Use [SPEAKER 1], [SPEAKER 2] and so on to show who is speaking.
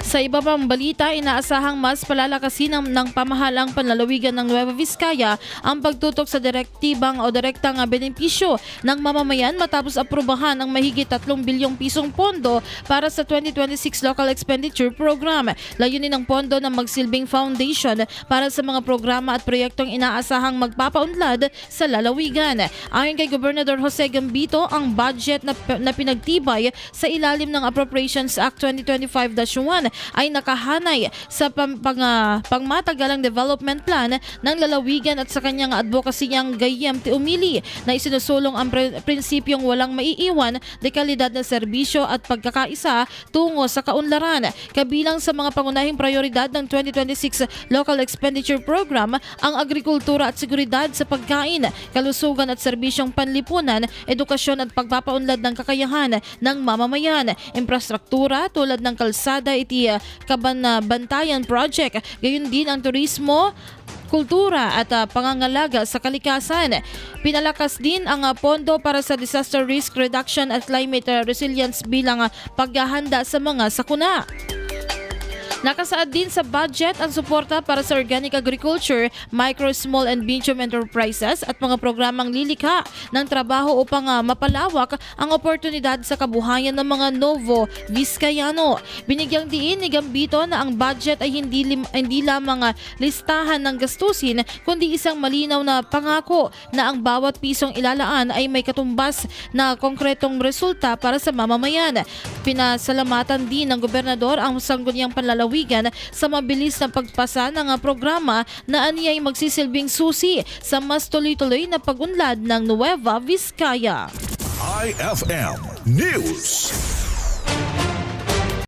[SPEAKER 1] Sa iba pang balita, inaasahang mas palalakasin ng pamahalang panlalawigan ng Nueva Vizcaya ang pagtutok sa direktibang o direktang benepisyo ng mamamayan matapos aprubahan ang mahigit 3 bilyong pisong pondo para sa 2026 Local Expenditure Program. Layunin ng pondo na magsilbing foundation para sa mga programa at proyektong inaasahang magpapaunlad sa lalawigan. Ayon kay Gobernador Jose Gambito, ang budget na pinagtibay sa ilalim ng Appropriations Act 2025-1 ay nakahanay sa pangmatagalang development plan ng lalawigan at sa kanyang advokasiyang Gayem Teumili na isinusulong ang prinsipyong walang maiiwan, dekalidad na serbisyo at pagkakaisa tungo sa kaunlaran. Kabilang sa mga pangunahing prioridad ng 2026 Local Expenditure Program ang agrikultura at seguridad sa pagkain, kalusugan at serbisyong panlipunan, edukasyon at pagpapaunlad ng kakayahan ng mamamayan, infrastruktura tulad ng kalsada, Kabantayan Project, gayon din ang turismo, kultura at pangangalaga sa kalikasan. Pinalakas din ang pondo para sa disaster risk reduction at climate resilience bilang paghahanda sa mga sakuna. Nakasaad din sa budget ang suporta para sa organic agriculture, micro, small and medium enterprises at mga programang lilikha ng trabaho upang mapalawak ang oportunidad sa kabuhayan ng mga Novo Vizcayano. Binigyang diin ni Gambito na ang budget ay hindi lamang listahan ng gastusin kundi isang malinaw na pangako na ang bawat pisong ilalaan ay may katumbas na konkretong resulta para sa mamamayan. Pinasalamatan din ng gobernador ang sangguniang panlalawigan sa mabilis na pagpasa ng programa na aniyay magsisilbing susi sa mas tuloy-tuloy na pag-unlad ng Nueva Vizcaya.
[SPEAKER 2] IFM News.